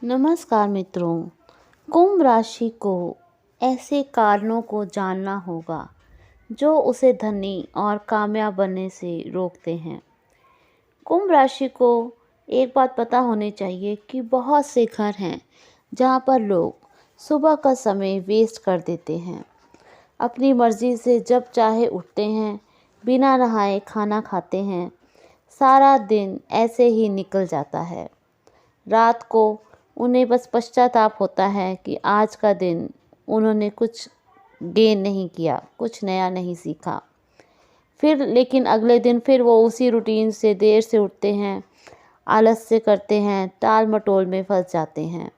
नमस्कार मित्रों। कुंभ राशि को ऐसे कारणों को जानना होगा जो उसे धनी और कामयाब बनने से रोकते हैं। कुंभ राशि को एक बात पता होनी चाहिए कि बहुत से घर हैं जहां पर लोग सुबह का समय वेस्ट कर देते हैं। अपनी मर्जी से जब चाहे उठते हैं, बिना नहाए खाना खाते हैं। सारा दिन ऐसे ही निकल जाता है। रात को उन्हें बस पश्चाताप होता है कि आज का दिन उन्होंने कुछ गेन नहीं किया, कुछ नया नहीं सीखा। फिर लेकिन अगले दिन फिर वो उसी रूटीन से देर से उठते हैं, आलस्य करते हैं, टाल मटोल में फंस जाते हैं।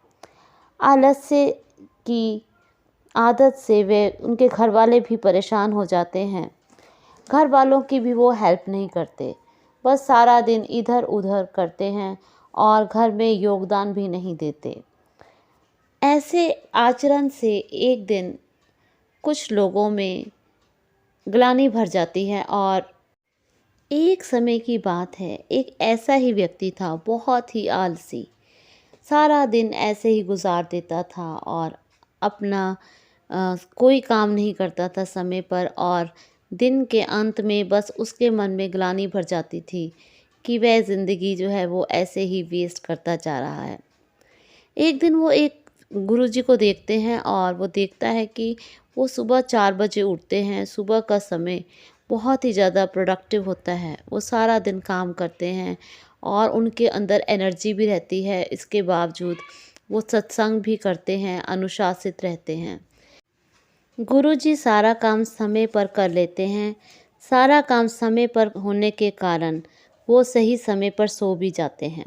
आलस्य की आदत से वे उनके घर वाले भी परेशान हो जाते हैं। घर वालों की भी वो हेल्प नहीं करते, बस सारा दिन इधर उधर करते हैं और घर में योगदान भी नहीं देते। ऐसे आचरण से एक दिन कुछ लोगों में ग्लानि भर जाती है और एक समय की बात है, एक ऐसा ही व्यक्ति था, बहुत ही आलसी, सारा दिन ऐसे ही गुजार देता था और अपना कोई काम नहीं करता था समय पर। और दिन के अंत में बस उसके मन में ग्लानि भर जाती थी कि वह ज़िंदगी जो है वो ऐसे ही वेस्ट करता जा रहा है। एक दिन वो एक गुरुजी को देखते हैं और वो देखता है कि वो सुबह 4 बजे उठते हैं। सुबह का समय बहुत ही ज़्यादा प्रोडक्टिव होता है। वो सारा दिन काम करते हैं और उनके अंदर एनर्जी भी रहती है। इसके बावजूद वो सत्संग भी करते हैं, अनुशासित रहते हैं। गुरुजी सारा काम समय पर कर लेते हैं। सारा काम समय पर होने के कारण वो सही समय पर सो भी जाते हैं।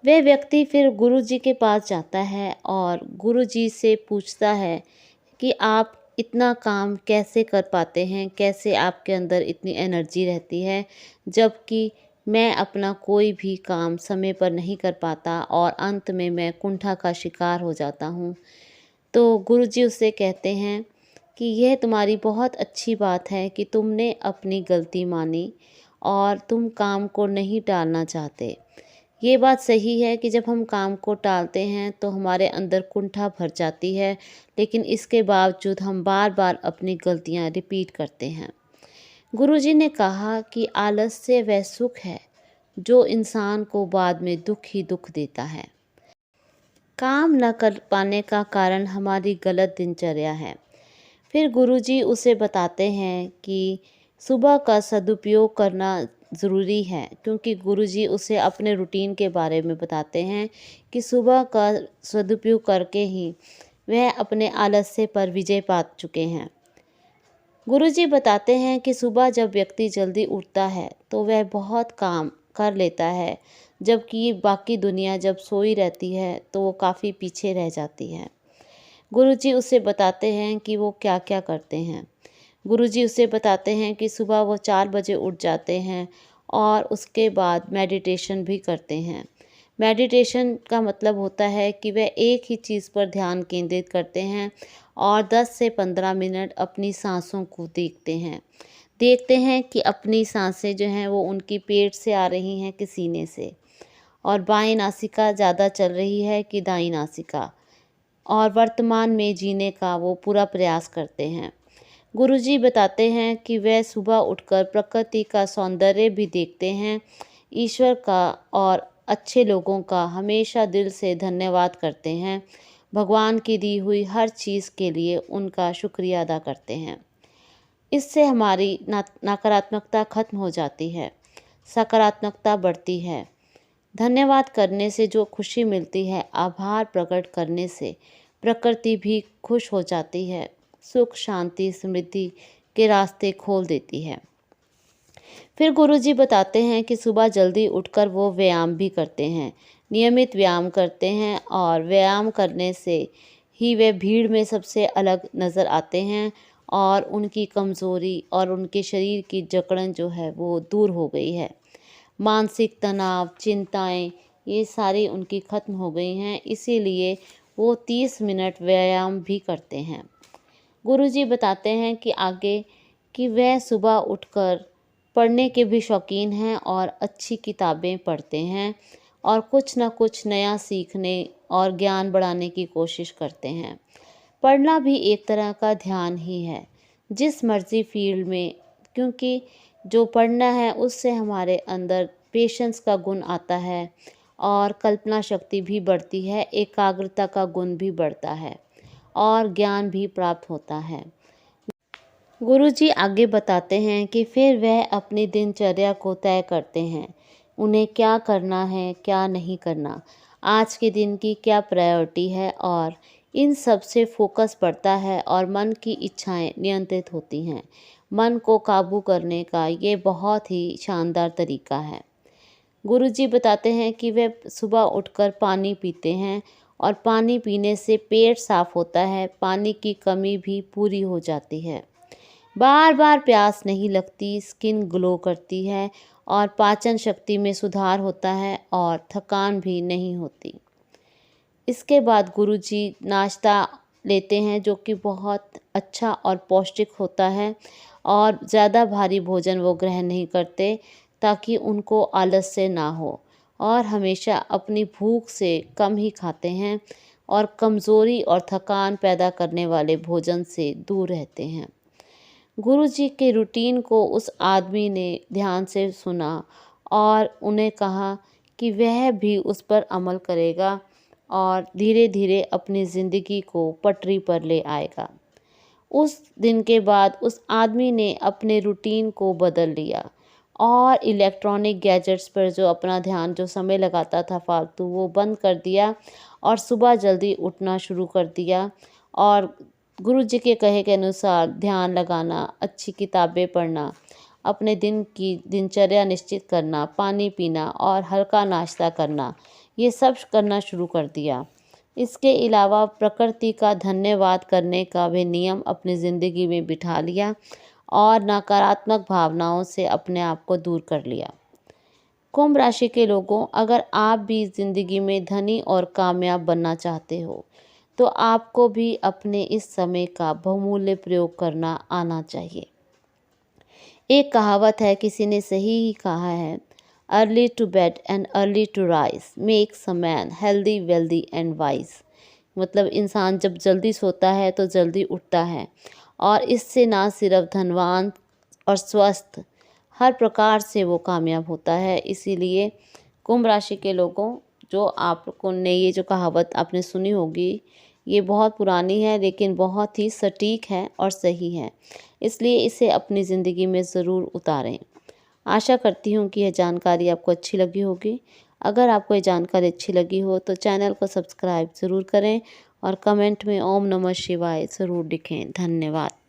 वह व्यक्ति फिर गुरुजी के पास जाता है और गुरुजी से पूछता है कि आप इतना काम कैसे कर पाते हैं, कैसे आपके अंदर इतनी एनर्जी रहती है, जबकि मैं अपना कोई भी काम समय पर नहीं कर पाता और अंत में मैं कुंठा का शिकार हो जाता हूँ। तो गुरुजी उससे कहते हैं कि यह तुम्हारी बहुत अच्छी बात है कि तुमने अपनी गलती मानी और तुम काम को नहीं टालना चाहते। ये बात सही है कि जब हम काम को टालते हैं तो हमारे अंदर कुंठा भर जाती है, लेकिन इसके बावजूद हम बार बार अपनी गलतियां रिपीट करते हैं। गुरुजी ने कहा कि आलस्य वह सुख है जो इंसान को बाद में दुख ही दुख देता है। काम न कर पाने का कारण हमारी गलत दिनचर्या है। फिर गुरुजी उसे बताते हैं कि सुबह का सदुपयोग करना ज़रूरी है, क्योंकि गुरुजी उसे अपने रूटीन के बारे में बताते हैं कि सुबह का सदुपयोग करके ही वह अपने आलस्य पर विजय पा चुके हैं। गुरुजी बताते हैं कि सुबह जब व्यक्ति जल्दी उठता है तो वह बहुत काम कर लेता है, जबकि बाकी दुनिया जब सोई रहती है तो वो काफ़ी पीछे रह जाती है। गुरुजी उसे बताते हैं कि वो क्या क्या करते हैं। गुरुजी उसे बताते हैं कि सुबह वो 4 बजे उठ जाते हैं और उसके बाद मेडिटेशन भी करते हैं। मेडिटेशन का मतलब होता है कि वह एक ही चीज़ पर ध्यान केंद्रित करते हैं और 10 से 15 मिनट अपनी सांसों को देखते हैं कि अपनी सांसें जो हैं वो उनकी पेट से आ रही हैं कि सीने से, और बाएं नासिका ज़्यादा चल रही है कि दाईं नासिका, और वर्तमान में जीने का वो पूरा प्रयास करते हैं। गुरुजी बताते हैं कि वह सुबह उठकर प्रकृति का सौंदर्य भी देखते हैं, ईश्वर का और अच्छे लोगों का हमेशा दिल से धन्यवाद करते हैं, भगवान की दी हुई हर चीज़ के लिए उनका शुक्रिया अदा करते हैं। इससे हमारी नकारात्मकता खत्म हो जाती है, सकारात्मकता बढ़ती है। धन्यवाद करने से जो खुशी मिलती है, आभार प्रकट करने से प्रकृति भी खुश हो जाती है, सुख शांति समृद्धि के रास्ते खोल देती है। फिर गुरुजी बताते हैं कि सुबह जल्दी उठकर वो व्यायाम भी करते हैं, नियमित व्यायाम करते हैं, और व्यायाम करने से ही वे भीड़ में सबसे अलग नज़र आते हैं और उनकी कमज़ोरी और उनके शरीर की जकड़न जो है वो दूर हो गई है। मानसिक तनाव, चिंताएं, ये सारी उनकी ख़त्म हो गई हैं, इसीलिए वो 30 मिनट व्यायाम भी करते हैं। गुरुजी बताते हैं कि आगे कि वह सुबह उठकर पढ़ने के भी शौकीन हैं और अच्छी किताबें पढ़ते हैं और कुछ न कुछ नया सीखने और ज्ञान बढ़ाने की कोशिश करते हैं। पढ़ना भी एक तरह का ध्यान ही है, जिस मर्ज़ी फ़ील्ड में, क्योंकि जो पढ़ना है उससे हमारे अंदर पेशेंस का गुण आता है और कल्पना शक्ति भी बढ़ती है, एकाग्रता का गुण भी बढ़ता है और ज्ञान भी प्राप्त होता है। गुरुजी आगे बताते हैं कि फिर वह अपनी दिनचर्या को तय करते हैं। उन्हें क्या करना है, क्या नहीं करना, आज के दिन की क्या प्रायोरिटी है, और इन सब से फोकस बढ़ता है और मन की इच्छाएं नियंत्रित होती हैं। मन को काबू करने का ये बहुत ही शानदार तरीका है। गुरुजी बताते हैं कि वे सुबह उठकर पानी पीते हैं और पानी पीने से पेट साफ होता है, पानी की कमी भी पूरी हो जाती है। बार बार प्यास नहीं लगती, स्किन ग्लो करती है और पाचन शक्ति में सुधार होता है और थकान भी नहीं होती। इसके बाद गुरुजी नाश्ता लेते हैं जो कि बहुत अच्छा और पौष्टिक होता है और ज़्यादा भारी भोजन वो ग्रहण नहीं करते ताकि उनको आलस्य ना हो, और हमेशा अपनी भूख से कम ही खाते हैं और कमज़ोरी और थकान पैदा करने वाले भोजन से दूर रहते हैं। गुरुजी के रूटीन को उस आदमी ने ध्यान से सुना और उन्हें कहा कि वह भी उस पर अमल करेगा और धीरे धीरे अपनी ज़िंदगी को पटरी पर ले आएगा। उस दिन के बाद उस आदमी ने अपने रूटीन को बदल लिया और इलेक्ट्रॉनिक गैजेट्स पर जो अपना ध्यान, जो समय लगाता था फालतू, वो बंद कर दिया और सुबह जल्दी उठना शुरू कर दिया और गुरुजी के कहे के अनुसार ध्यान लगाना, अच्छी किताबें पढ़ना, अपने दिन की दिनचर्या निश्चित करना, पानी पीना और हल्का नाश्ता करना, ये सब करना शुरू कर दिया। इसके अलावा प्रकृति का धन्यवाद करने का भी नियम अपनी ज़िंदगी में बिठा लिया और नकारात्मक भावनाओं से अपने आप को दूर कर लिया। कुंभ राशि के लोगों, अगर आप भी ज़िंदगी में धनी और कामयाब बनना चाहते हो तो आपको भी अपने इस समय का बहुमूल्य प्रयोग करना आना चाहिए। एक कहावत है, किसी ने सही ही कहा है, early to bed and early to rise makes a man healthy wealthy and wise. मतलब इंसान जब जल्दी सोता है तो जल्दी उठता है और इससे ना सिर्फ धनवान और स्वस्थ, हर प्रकार से वो कामयाब होता है। इसीलिए कुंभ राशि के लोगों, जो आपको ने ये जो कहावत आपने सुनी होगी, ये बहुत पुरानी है लेकिन बहुत ही सटीक है और सही है, इसलिए इसे अपनी ज़िंदगी में ज़रूर उतारें। आशा करती हूँ कि यह जानकारी आपको अच्छी लगी होगी। अगर आपको ये जानकारी अच्छी लगी हो तो चैनल को सब्सक्राइब ज़रूर करें और कमेंट में ओम नमः शिवाय ज़रूर लिखें। धन्यवाद।